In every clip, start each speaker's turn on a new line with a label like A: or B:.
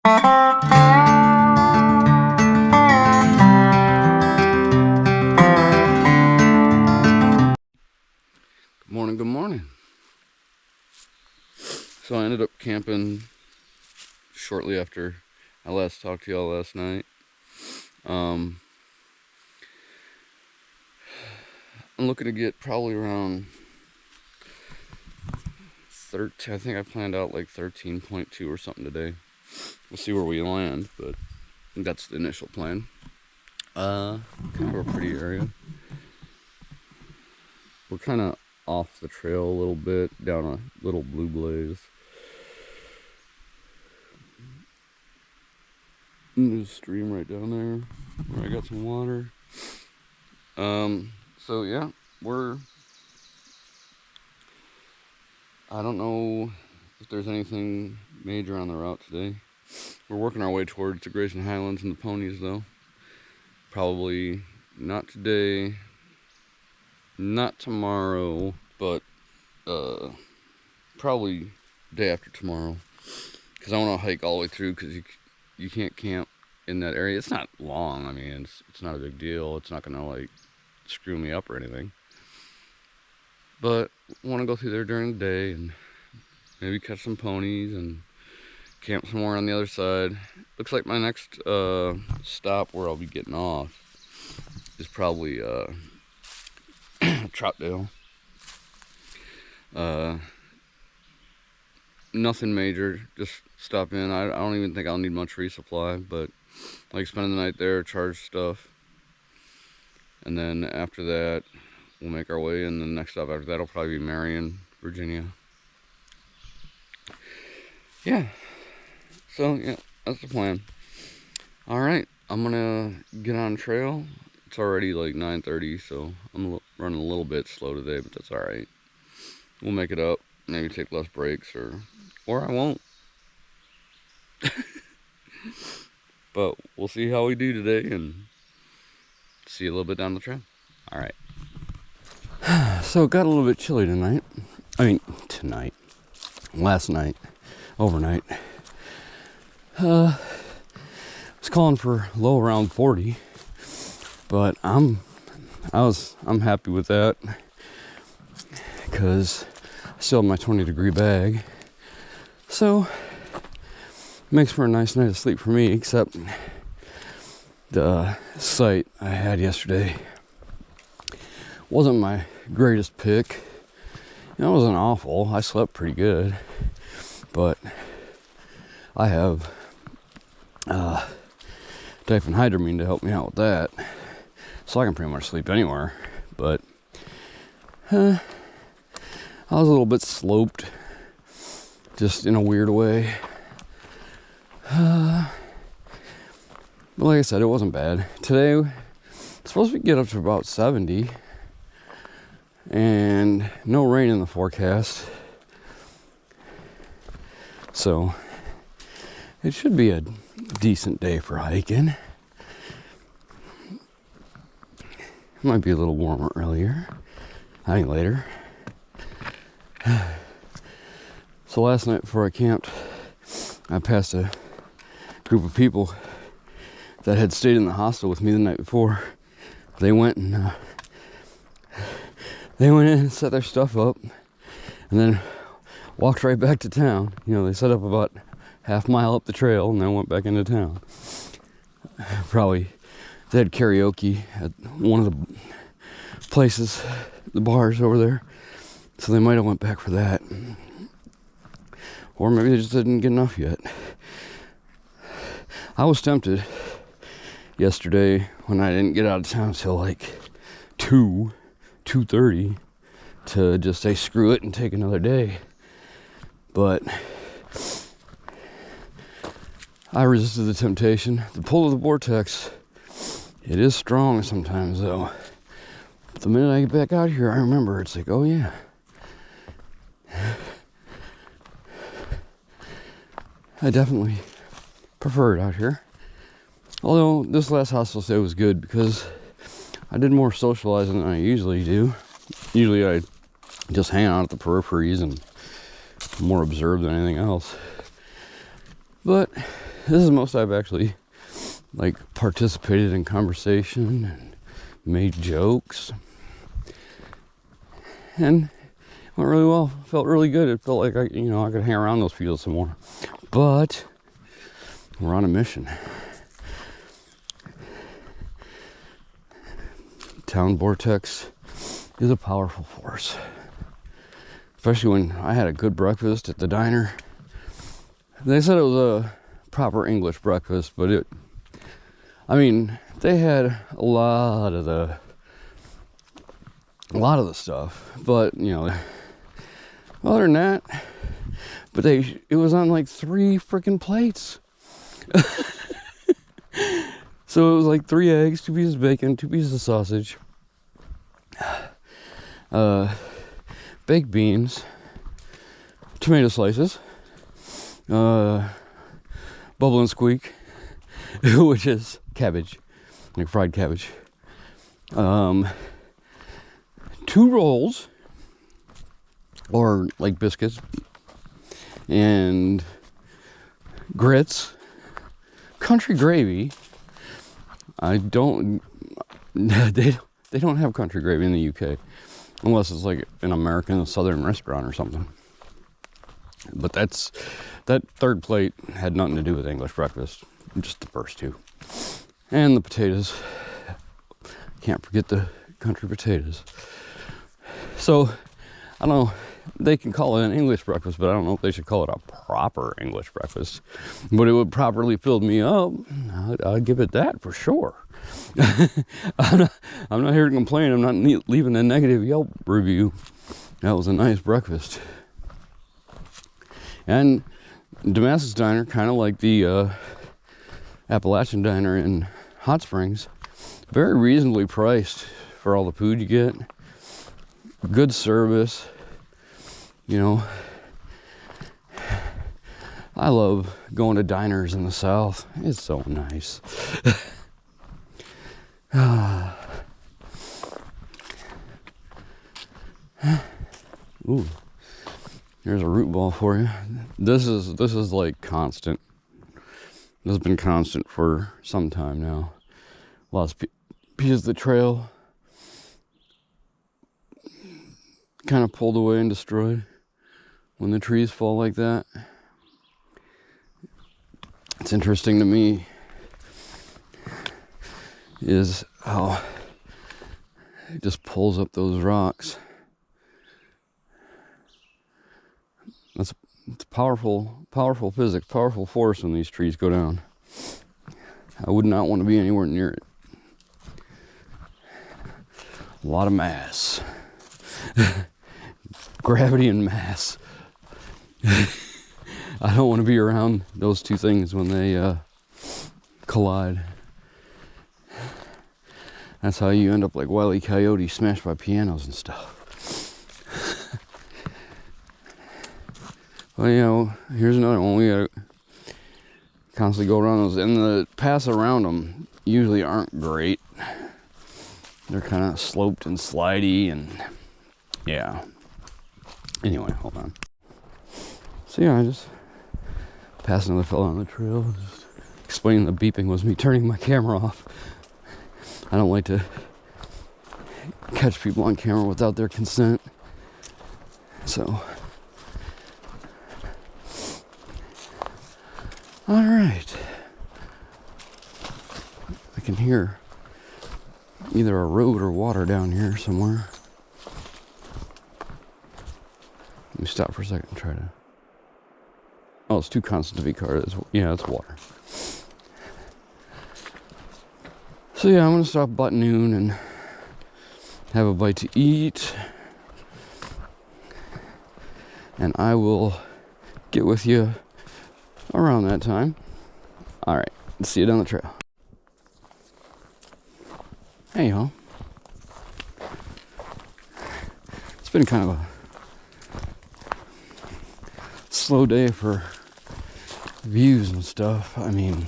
A: Good morning. So I ended up camping shortly after I last talked to y'all last night. I'm looking to get probably around 13. I think I planned out like 13.2 or something today. We'll see where we land, but that's the initial plan. Kind of a pretty area. We're kind of off the trail a little bit, down a little blue blaze. And there's a stream right down there where I got some water. So yeah, I don't know if there's anything major on the route today. We're working our way towards the Grayson Highlands and the ponies though. Probably not today, not tomorrow, but probably day after tomorrow. Because I want to hike all the way through, because you can't camp in that area. It's not long. I mean, it's not a big deal. It's not gonna like screw me up or anything. But I want to go through there during the day and maybe catch some ponies and camp somewhere on the other side. Looks like my next stop where I'll be getting off is probably Troutdale. Nothing major, just stop in. I don't even think I'll need much resupply, but like spending the night there, charge stuff, and then after that we'll make our way, and the next stop after that will probably be Marion, Virginia. Yeah, so yeah, that's the plan. All right, I'm gonna get on trail. It's already like 9:30, so I'm running a little bit slow today, but that's all right. We'll make it up. Maybe take less breaks, or I won't. But we'll see how we do today, and see you a little bit down the trail. All right. So it got a little bit chilly tonight. Last night, overnight. I was calling for low around 40, but I'm happy with that, because I still have my 20-degree bag, so it makes for a nice night of sleep for me. Except the site I had yesterday wasn't my greatest pick. It wasn't awful. I slept pretty good, but I have diphenhydramine to help me out with that, so I can pretty much sleep anywhere. But I was a little bit sloped, just in a weird way. But like I said, it wasn't bad. Today, it's supposed to get up to about 70, and no rain in the forecast. So, it should be a decent day for hiking. It might be a little warmer earlier. I think later. So last night before I camped, I passed a group of people that had stayed in the hostel with me the night before. They went in and set their stuff up, and then walked right back to town. You know, they set up about half mile up the trail and then went back into town. Probably they had karaoke at one of the places, the bars over there, so they might have went back for that. Or maybe they just didn't get enough yet. I was tempted yesterday when I didn't get out of town till like 2:30 to just say screw it and take another day. But I resisted the temptation. The pull of the vortex, it is strong sometimes though. But the minute I get back out here, I remember it's like, oh yeah. I definitely prefer it out here. Although this last hostel stay was good because I did more socializing than I usually do. Usually I just hang out at the peripheries and more observe than anything else. But this is the most I've actually like participated in conversation and made jokes, and it went really well. Felt really good. It felt like I could hang around those fields some more. But we're on a mission. Town vortex is a powerful force, especially when I had a good breakfast at the diner. They said it was a proper English breakfast, but they had a lot of the stuff, but other than that, but it was on like 3 freaking plates. So it was like 3 eggs, 2 pieces of bacon, 2 pieces of sausage, baked beans, tomato slices, Bubble and Squeak, which is cabbage, like fried cabbage, 2 rolls, or like biscuits, and grits, country gravy. They don't have country gravy in the UK, unless it's like an American Southern restaurant or something. But that 3rd plate had nothing to do with English breakfast, just the first 2. And the potatoes. Can't forget the country potatoes. So, I don't know, they can call it an English breakfast, but I don't know if they should call it a proper English breakfast. But it would properly fill me up. I'd give it that for sure. I'm not here to complain. I'm not leaving a negative Yelp review. That was a nice breakfast. And Damascus Diner, kind of like the Appalachian Diner in Hot Springs, very reasonably priced for all the food you get. Good service. I love going to diners in the South. It's so nice. Ooh, here's a root ball for you. This is like constant. This has been constant for some time now. Lots of pieces of the trail kind of pulled away and destroyed when the trees fall like that. It's interesting to me is how it just pulls up those rocks. It's powerful physics, powerful force when these trees go down. I would not want to be anywhere near it. A lot of mass. Gravity and mass. I don't want to be around those 2 things when they collide. That's how you end up like Wile E. Coyote, smashed by pianos and stuff. Well, here's another one. We gotta constantly go around those, and the paths around them usually aren't great. They're kind of sloped and slidey, and yeah. Anyway, hold on. So yeah, I just passed another fella on the trail. Just explaining the beeping was me turning my camera off. I don't like to catch people on camera without their consent. So, all right. I can hear either a road or water down here somewhere. Let me stop for a second and try to... Oh, it's too constant to be carded. Yeah, it's water. So yeah, I'm going to stop about noon and have a bite to eat. And I will get with you around that time. Alright, see you down the trail. Hey y'all. It's been kind of a slow day for views and stuff. I mean,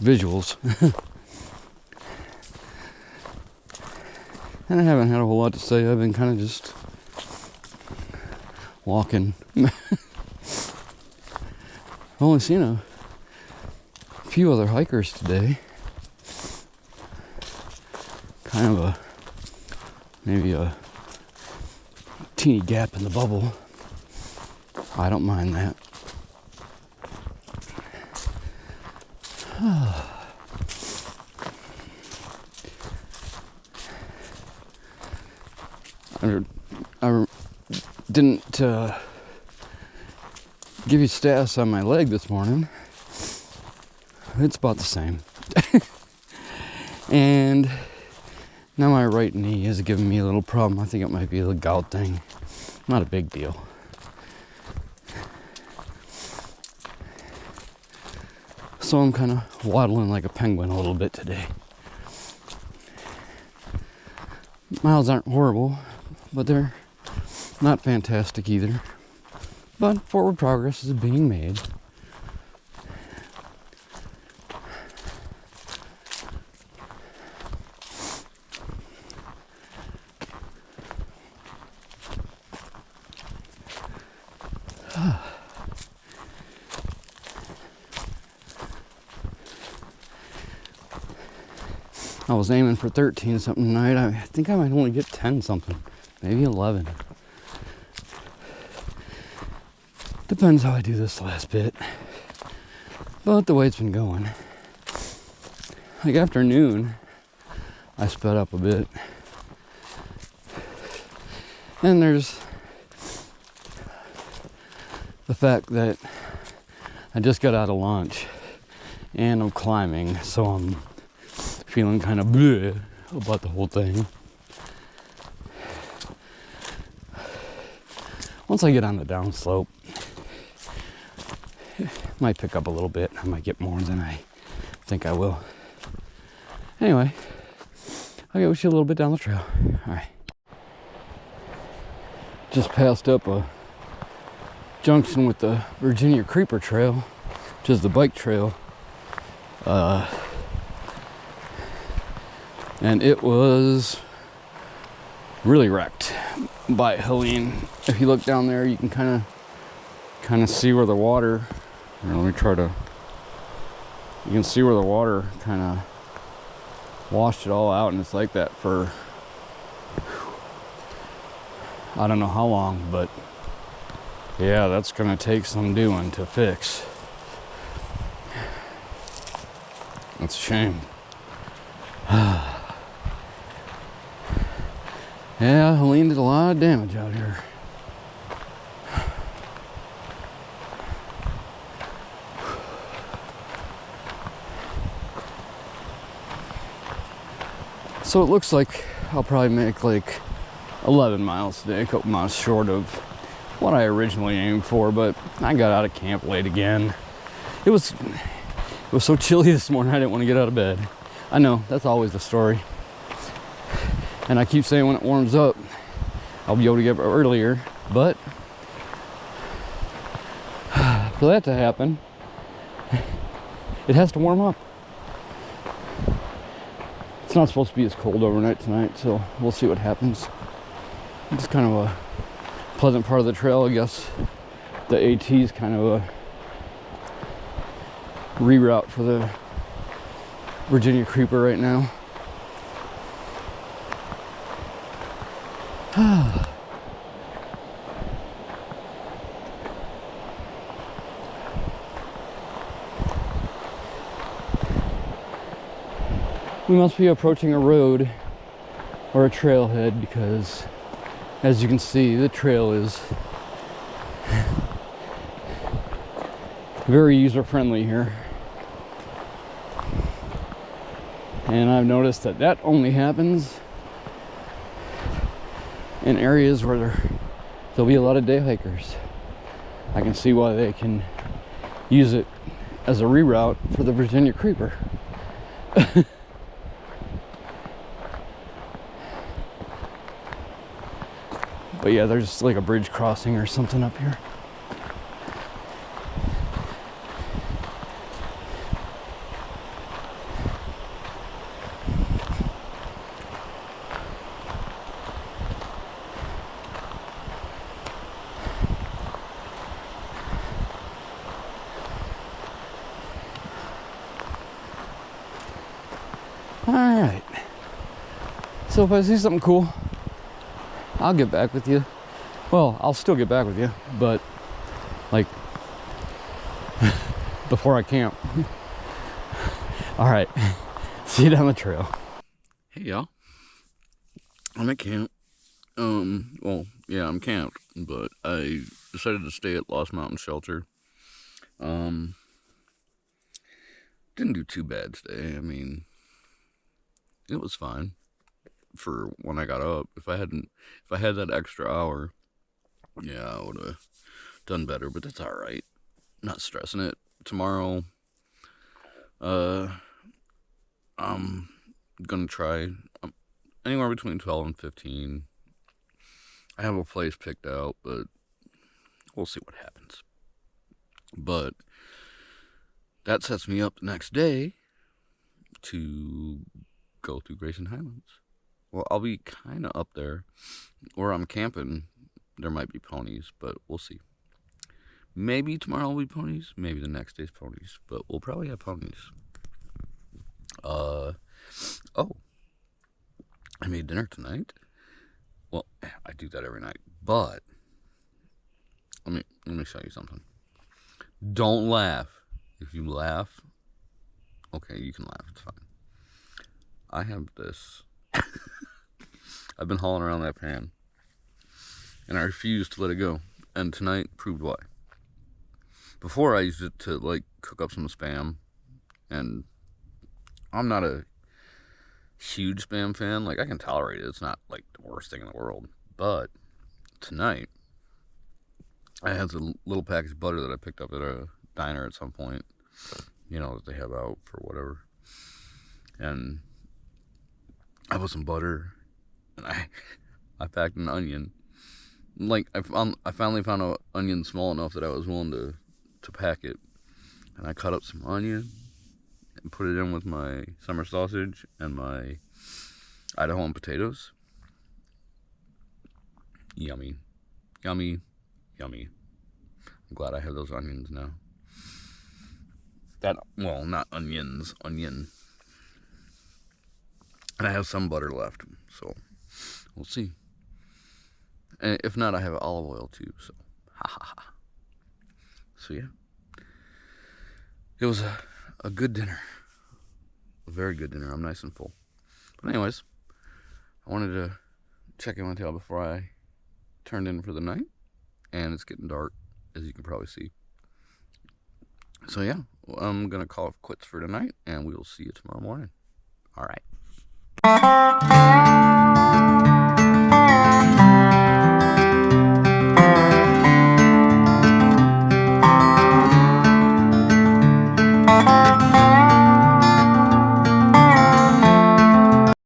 A: visuals. And I haven't had a whole lot to say. I've been kind of just walking. I've only seen few other hikers today. Kind of maybe a teeny gap in the bubble. I don't mind that. I didn't give you status on my leg this morning. It's about the same. And now my right knee is giving me a little problem. I think it might be a gout thing. Not a big deal. So I'm kind of waddling like a penguin a little bit today. Miles aren't horrible, but they're not fantastic either. But forward progress is being made. I was aiming for 13 something tonight. I think I might only get 10 something, maybe 11. Depends how I do this last bit. But the way it's been going. Like after noon, I sped up a bit. And there's the fact that I just got out of lunch and I'm climbing, so I'm feeling kind of bleh about the whole thing. Once I get on the downslope, it might pick up a little bit. I might get more than I think I will. Anyway, I'll get with you a little bit down the trail. All right. Just passed up a junction with the Virginia Creeper Trail, which is the bike trail. And it was really wrecked by Helene. If you look down there, you can kind of see where the water. Here, let me try to. You can see where the water kind of washed it all out, and it's like that for I don't know how long, but yeah, that's gonna take some doing to fix. That's a shame. Yeah, Helene did a lot of damage out here. So it looks like I'll probably make like 11 miles today, a couple miles short of what I originally aimed for, but I got out of camp late again. It was so chilly this morning, I didn't want to get out of bed. I know, that's always the story. And I keep saying when it warms up, I'll be able to get up earlier, but for that to happen, it has to warm up. It's not supposed to be as cold overnight tonight, so we'll see what happens. It's kind of a pleasant part of the trail, I guess. The AT is kind of a reroute for the Virginia Creeper right now. We must be approaching a road or a trailhead because, as you can see, the trail is very user-friendly here. And I've noticed that that only happens in areas where there'll be a lot of day hikers. I can see why they can use it as a reroute for the Virginia Creeper. But yeah, there's like a bridge crossing or something up here. Alright. So if I see something cool, I'll get back with you. Well, I'll still get back with you, but like before I camp. Alright. See you down the trail. Hey y'all. I'm at camp. Well, yeah, I'm camped, but I decided to stay at Lost Mountain Shelter. Didn't do too bad today. I mean, it was fine for when I got up. If I had that extra hour, yeah, I would have done better, but that's alright. Not stressing it. Tomorrow, I'm gonna try anywhere between 12 and 15. I have a place picked out, but we'll see what happens. But that sets me up the next day to go through Grayson Highlands. Well, I'll be kind of up there. Where I'm camping, there might be ponies, but we'll see. Maybe tomorrow will be ponies, maybe the next day's ponies, but we'll probably have ponies. Oh, I made dinner tonight. Well, I do that every night, but let me show you something. Don't laugh. If you laugh, okay, you can laugh, it's fine. I have this. I've been hauling around that pan, and I refuse to let it go, and tonight proved why. Before I used it to like cook up some Spam, and I'm not a huge Spam fan. Like, I can tolerate it. It's not like the worst thing in the world. But tonight, I had a little package of butter that I picked up at a diner at some point. You know, that they have out for whatever. And I put some butter, and I packed an onion. Like, I finally found an onion small enough that I was willing to pack it. And I cut up some onion and put it in with my summer sausage and my Idahoan potatoes. Yummy. Yummy. Yummy. I'm glad I have those onions now. Well, not onions. Onion. And I have some butter left, so we'll see. And if not, I have olive oil too, so ha ha ha. So yeah. It was a good dinner. A very good dinner. I'm nice and full. But anyways, I wanted to check in with y'all before I turned in for the night. And it's getting dark, as you can probably see. So yeah, I'm going to call it quits for tonight, and we will see you tomorrow morning. All right.